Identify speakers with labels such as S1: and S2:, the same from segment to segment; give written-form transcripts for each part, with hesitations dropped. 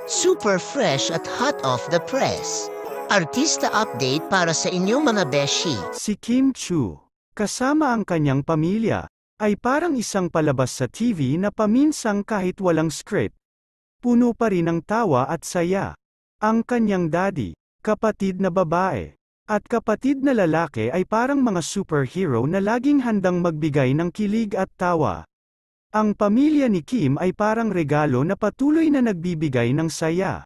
S1: Super fresh at hot off the press. Artista update para sa inyong mga beshi.
S2: Si Kim Chu, kasama ang kanyang pamilya, ay parang isang palabas sa TV na paminsang kahit walang script. Puno pa rin ng tawa at saya. Ang kanyang daddy, kapatid na babae, at kapatid na lalaki ay parang mga superhero na laging handang magbigay ng kilig at tawa. Ang pamilya ni Kim ay parang regalo na patuloy na nagbibigay ng saya.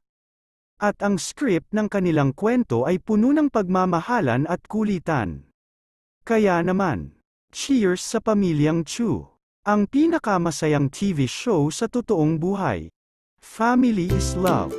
S2: At ang script ng kanilang kwento ay puno ng pagmamahalan at kulitan. Kaya naman, cheers sa Pamilyang Chu, ang pinakamasayang TV show sa totoong buhay. Family is love.